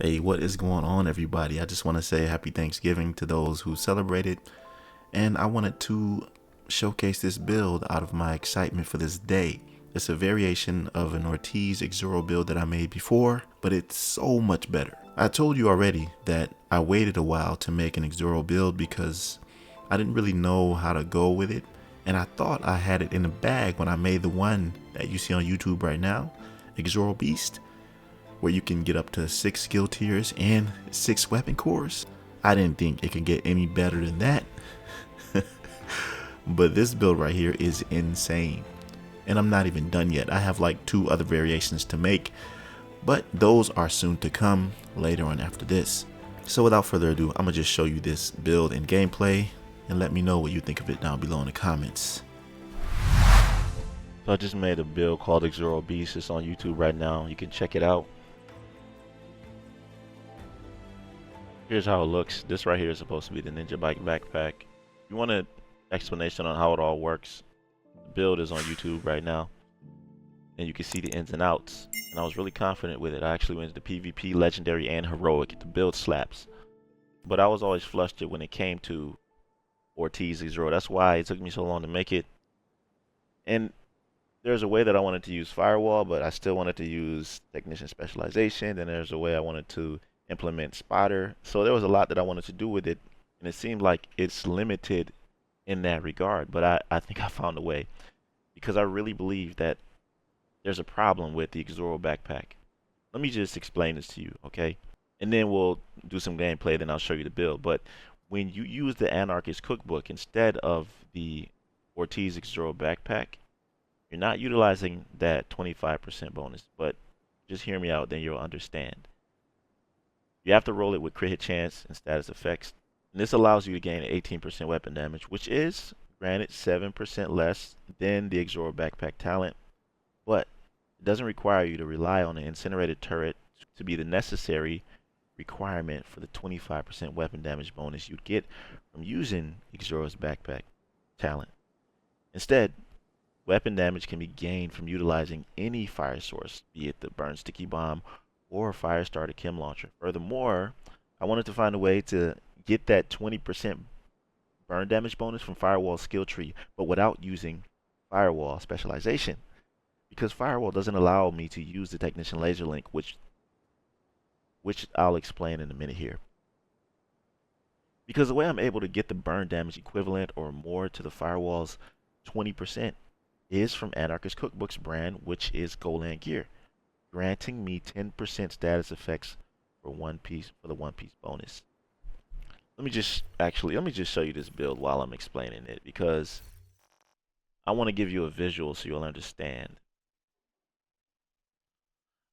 Hey, what is going on, everybody? I just want to say happy Thanksgiving to those who celebrated, and I wanted to showcase this build out of my excitement for this day. It's a variation of an Ortiz 𝐥𝐤 build that I made before, but it's so much better. I told you already that I waited a while to make an 𝐥𝐤 build because I didn't really know how to go with it, and I thought I had it in the bag when I made the one that you see on YouTube right now, 𝐥𝐤 Beast, where you can get up to 6 skill tiers and 6 weapon cores. I didn't think it could get any better than that. But this build right here is insane. And I'm not even done yet. I have like 2 other variations to make, but those are soon to come later on after this. So without further ado, I'm gonna just show you this build and gameplay and let me know what you think of it down below in the comments. So I just made a build called 𝐥𝐤 Beast. It's on YouTube right now. You can check it out. Here's how it looks. This right here is supposed to be the ninja bike backpack. If you want an explanation on how it all works, the build is on YouTube right now, and you can see the ins and outs. And I was really confident with it. I actually went to the PvP, Legendary, and Heroic. The build slaps. But I was always flustered when it came to Ortiz 𝐥𝐤. That's why it took me so long to make it. And there's a way that I wanted to use Firewall, but I still wanted to use Technician Specialization. And there's a way I wanted to implement Spotter. So there was a lot that I wanted to do with it, and it seemed like it's limited in that regard. But I think I found a way, because I really believe that there's a problem with the 𝐥𝐤 backpack. Let me just explain this to you, okay? And then we'll do some gameplay, then I'll show you the build. But when you use the Anarchist Cookbook instead of the Ortiz 𝐥𝐤 backpack, you're not utilizing that 25% bonus. But just hear me out, then you'll understand. You have to roll it with crit hit chance and status effects. And this allows you to gain 18% weapon damage, which is, granted, 7% less than the 𝐥𝐤 backpack talent. But it doesn't require you to rely on the incinerated turret to be the necessary requirement for the 25% weapon damage bonus you'd get from using 𝐥𝐤's backpack talent. Instead, weapon damage can be gained from utilizing any fire source, be it the burn sticky bomb or fire starter chem launcher. Furthermore, I wanted to find a way to get that 20% burn damage bonus from Firewall skill tree, but without using Firewall specialization, because Firewall doesn't allow me to use the Technician laser link, which I'll explain in a minute here. Because the way I'm able to get the burn damage equivalent or more to the Firewall's 20% is from Anarchist Cookbook's brand, which is Golan gear, granting me 10% status effects for the one piece bonus. Let me just show you this build while I'm explaining it, because I want to give you a visual so you'll understand.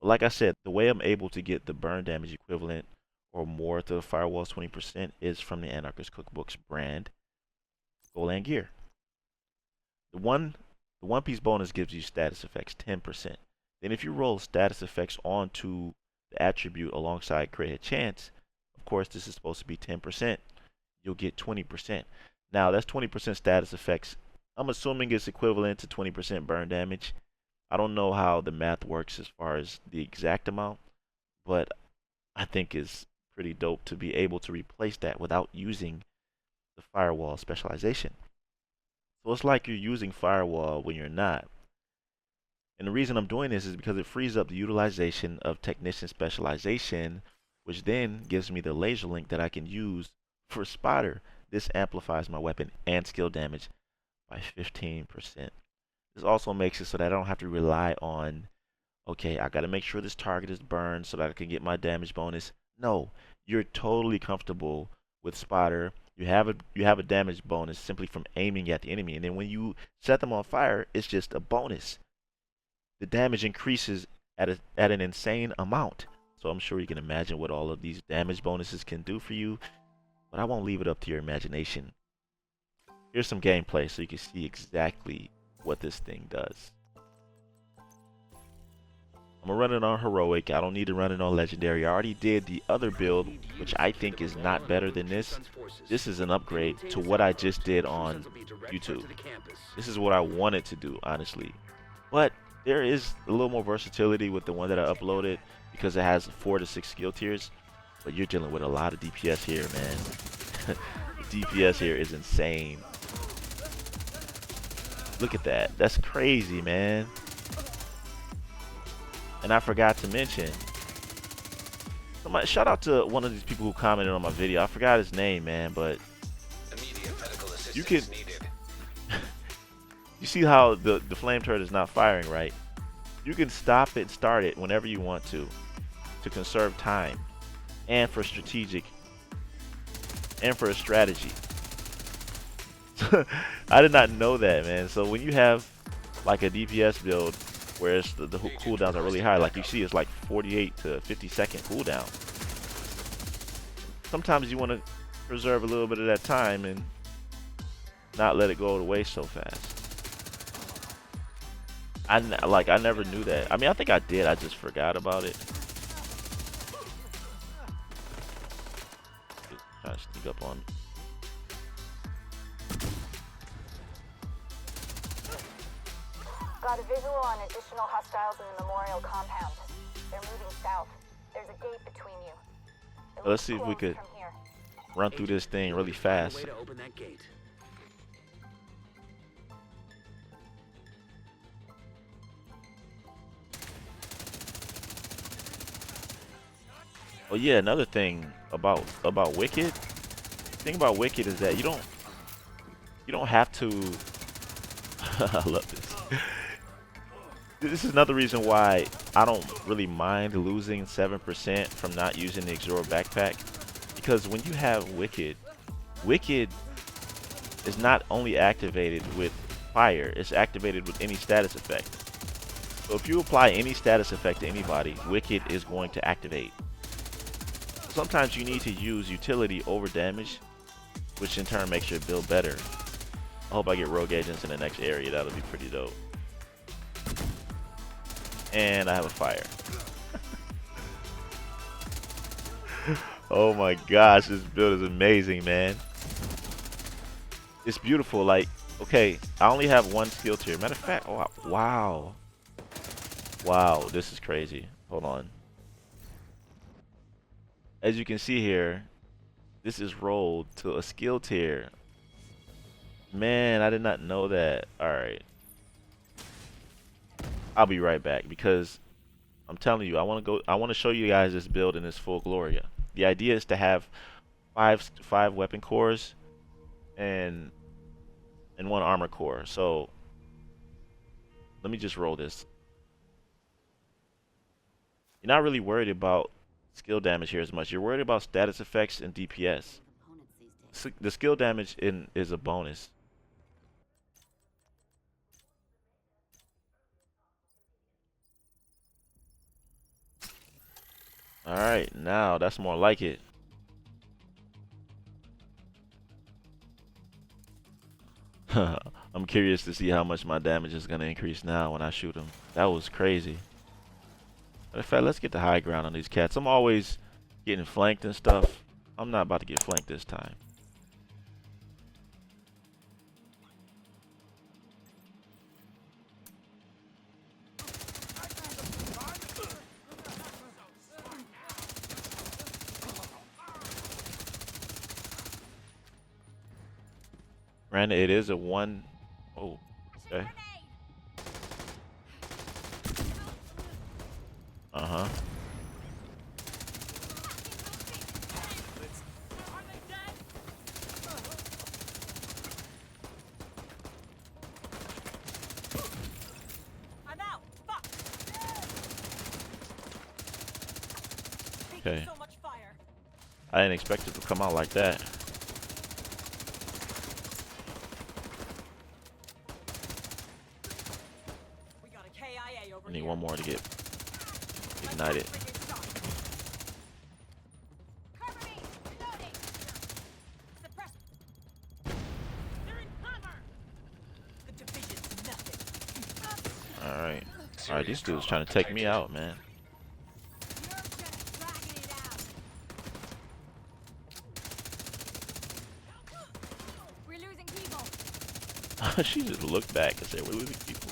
Like I said, the way I'm able to get the burn damage equivalent or more to the Firewall's 20% is from the Anarchist Cookbook's brand, Golan gear. The one piece bonus gives you status effects 10%. Then if you roll status effects onto the attribute alongside crit hit chance, of course this is supposed to be 10%, you'll get 20%. Now that's 20% status effects. I'm assuming it's equivalent to 20% burn damage. I don't know how the math works as far as the exact amount, but I think it's pretty dope to be able to replace that without using the Firewall specialization. So it's like you're using Firewall when you're not. And the reason I'm doing this is because it frees up the utilization of Technician Specialization, which then gives me the laser link that I can use for Spotter. This amplifies my weapon and skill damage by 15%. This also makes it so that I don't have to rely on, okay, I got to make sure this target is burned so that I can get my damage bonus. No, you're totally comfortable with Spotter. You have a damage bonus simply from aiming at the enemy, and then when you set them on fire, it's just a bonus. The damage increases at an insane amount. So I'm sure you can imagine what all of these damage bonuses can do for you, but I won't leave it up to your imagination. Here's some gameplay so you can see exactly what this thing does. I'm gonna run it on Heroic. I don't need to run it on Legendary. I already did the other build, which I think is not better than this. This is an upgrade to what I just did on YouTube. This is what I wanted to do, honestly. But there is a little more versatility with the one that I uploaded. because it has 4 to 6 skill tiers, but you're dealing with a lot of DPS here, man. DPS here is insane. Look at that. That's crazy, man. And I forgot to mention, shout out to one of these people who commented on my video. I forgot his name, man, but you can you see how the flame turret is not firing, right? You can stop it and start it whenever you want to conserve time and for strategic and for a strategy. I did not know that, man. So when you have like a DPS build where it's the cooldowns are really high, like you see it's like 48 to 50 second cooldown. Sometimes you want to preserve a little bit of that time and not let it go to waste so fast. I never knew that. I mean, I think I did. I just forgot about it. Just trying to sneak up on me. Got a visual on additional hostiles in the memorial compound. They're moving south. There's a gate between you. Let's see if we could run through this thing really fast. Way to open that gate. Oh yeah, another thing about Wicked. The thing about Wicked is that you don't have to. I love this. This is another reason why I don't really mind losing 7% from not using the 𝐥𝐤𝐬 backpack, because when you have Wicked is not only activated with fire, it's activated with any status effect. So if you apply any status effect to anybody, Wicked is going to activate. Sometimes you need to use utility over damage, which in turn makes your build better. I hope I get rogue agents in the next area. That'll be pretty dope. And I have a fire. Oh my gosh, this build is amazing, man. It's beautiful. Like, okay, I only have 1 skill tier. Matter of fact, oh wow. Wow, this is crazy. Hold on. As you can see here, this is rolled to a skill tier. Man, I did not know that. Alright. I'll be right back because I'm telling you, I want to show you guys this build in its full glory. The idea is to have five weapon cores and 1 armor core. So let me just roll this. You're not really worried about skill damage here as much. You're worried about status effects and DPS. The skill damage is a bonus. Alright, now that's more like it. I'm curious to see how much my damage is going to increase now when I shoot him. That was crazy. Matter of fact, let's get the high ground on these cats. I'm always getting flanked and stuff. I'm not about to get flanked this time. Granted, it is a 1. Oh, okay. Uh-huh. Okay. I didn't expect it to come out like that. I need 1 more to get ignited. Alright. Alright, these dudes trying to take me out, man. She just looked back and said, "We're losing people."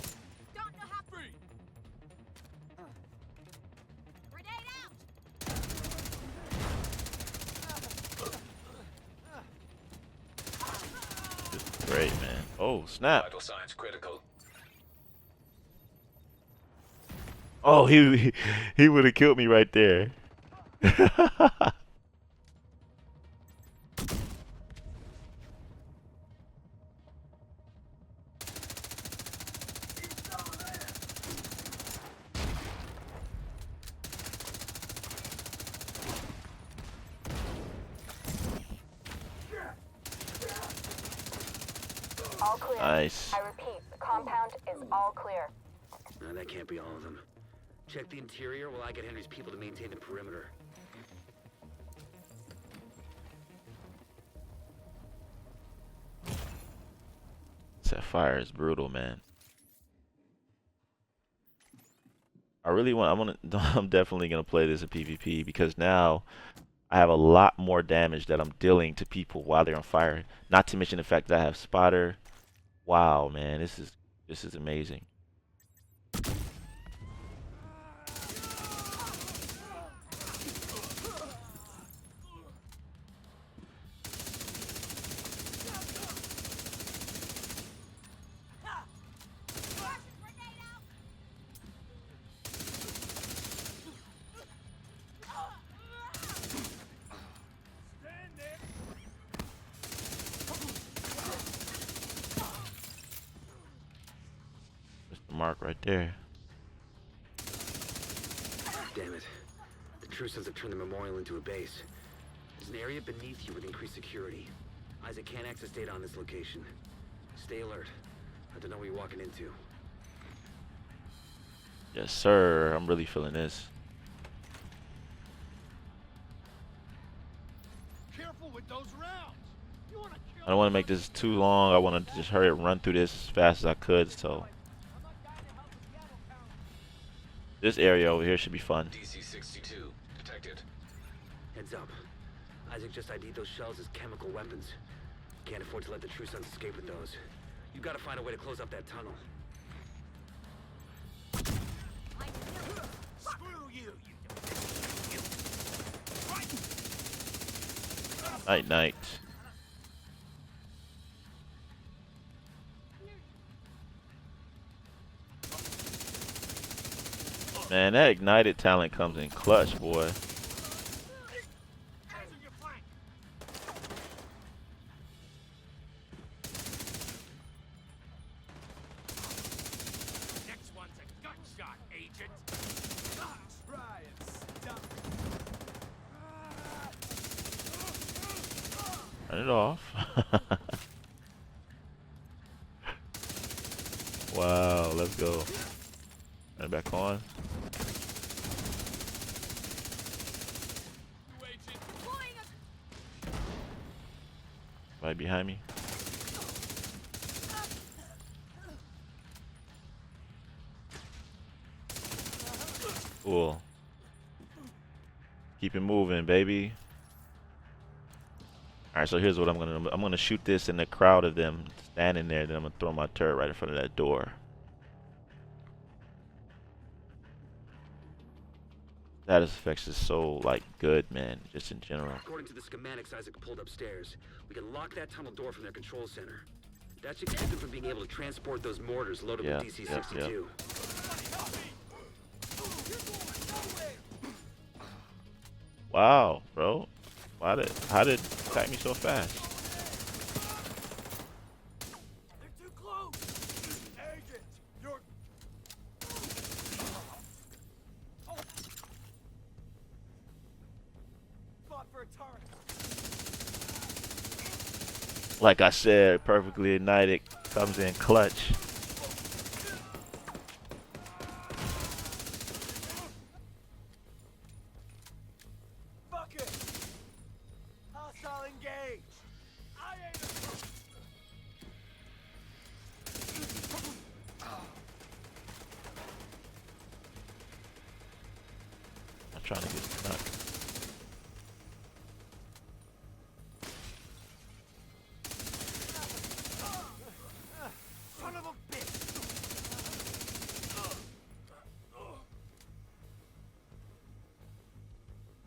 Oh, snap. Vital signs critical. Oh, he would have killed me right there. All clear. Nice. I repeat, the compound is all clear. No, that can't be all of them. Check the interior while I get Henry's people to maintain the perimeter. That fire is brutal, man. I'm definitely gonna play this in PvP because now I have a lot more damage that I'm dealing to people while they're on fire. Not to mention the fact that I have spotter. Wow, man, this is amazing. Mark right there. Damn it. The True Sons have turned the memorial into a base. There's an area beneath you with increased security. Isaac can't access data on this location. Stay alert. I don't know what you're walking into. Yes, sir. I'm really feeling this. Careful with those rounds. You wanna kill I don't want to make this too long. I want to just hurry up, run through this as fast as I could. So this area over here should be fun. DC-62 detected. Heads up. Isaac just ID'd those shells as chemical weapons. Can't afford to let the True Sons escape with those. You gotta find a way to close up that tunnel. Screw you, Night, night. Man, that ignited talent comes in clutch, boy. Hands on your flank. Next one's a gut shot, Agent. Try and stop. Turn it off. Wow, let's go. Turn it back on. Right behind me. Cool. Keep it moving, baby. Alright, so here's what I'm gonna shoot this in the crowd of them standing there, then I'm gonna throw my turret right in front of that door. That effects is so like good, man, just in general. According to the schematics Isaac pulled upstairs, we can lock that tunnel door from their control center. That should keep them from being able to transport those mortars loaded with DC-62. Wow, bro. How did it attack me so fast? They're too close. Agent, you're... Fought for a target. Like I said, perfectly ignited comes in clutch. Fuck it. Hostile engage. I ain't I'm trying to get stuck. son of a bitch.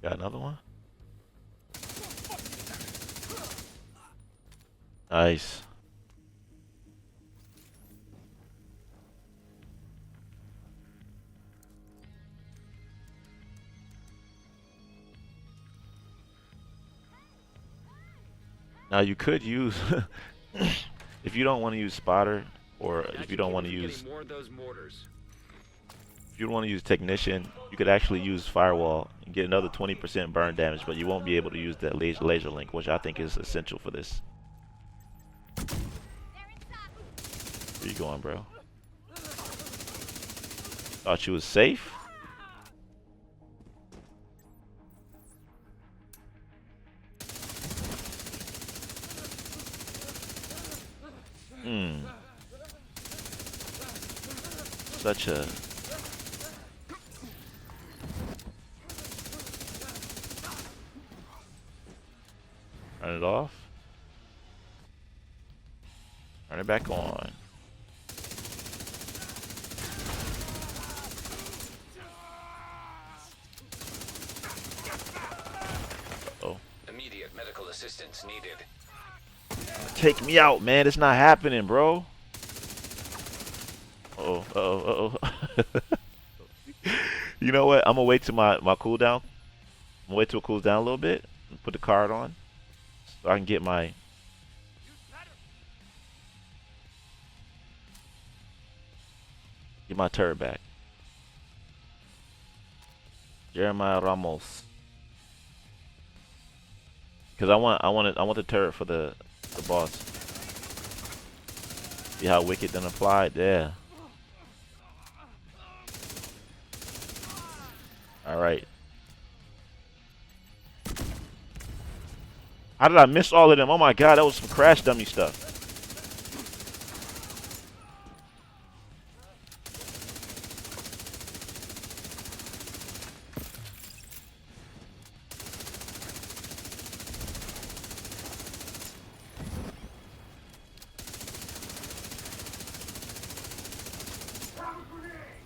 Got another one? Nice. Now you could use, if you don't want to use spotter, or That if you don't want to should keep us use, getting more of those mortars. if you don't want to use technician, you could actually use firewall and get another 20% burn damage, but you won't be able to use that laser link, which I think is essential for this. Where you going, bro? Thought you was safe? Such a... Turn it off. Turn it back on. Uh-oh. Immediate medical assistance needed. Take me out, man. It's not happening, bro. Uh-oh, uh-oh, uh-oh. You know what? I'm gonna wait till my cooldown. I'm gonna wait till it cools down a little bit and put the card on so I can get my turret back. Jeremiah Ramos. Cause I want the turret for the boss. See how wicked then applied? Yeah. Alright. How did I miss all of them? Oh my god, that was some crash dummy stuff.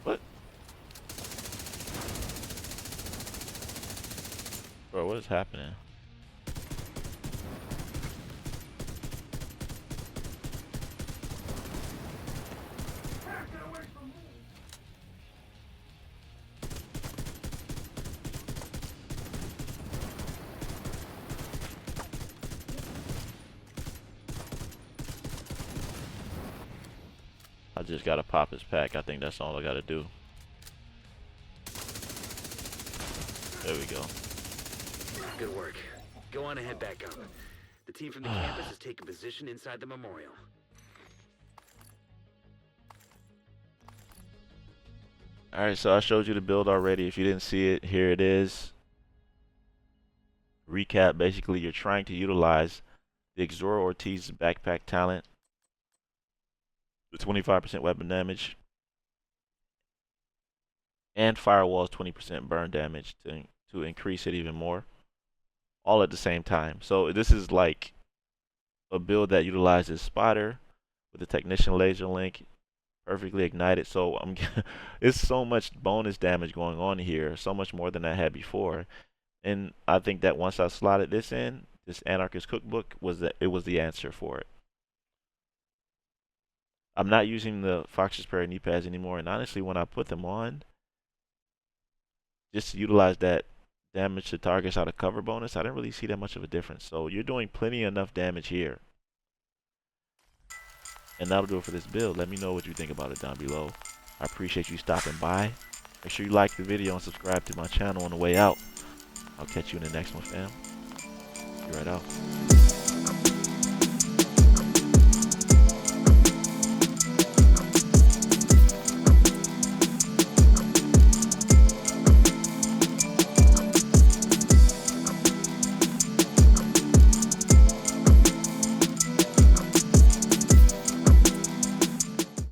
What? Bro, what is happening? I just gotta pop his pack. I think that's all I gotta do. There we go. Good work. Go on and head back up. The team from the campus has taken position inside the memorial. Alright, so I showed you the build already. If you didn't see it, here it is. Recap, basically you're trying to utilize the 𝐥𝐤 Ortiz backpack talent with 25% weapon damage and firewall's 20% burn damage to increase it even more, all at the same time. So this is like a build that utilizes spotter with the technician laser link, perfectly ignited. So it's so much bonus damage going on here, so much more than I had before. And I think that once I slotted this in, this Anarchist Cookbook was the answer for it. I'm not using the Fox's Prayer knee pads anymore, and honestly, when I put them on, just to utilize that damage to targets out of cover bonus, I didn't really see that much of a difference. So you're doing plenty enough damage here. And that'll do it for this build. Let me know what you think about it down below. I appreciate you stopping by. Make sure you like the video and subscribe to my channel on the way out. I'll catch you in the next one, fam. Be right out.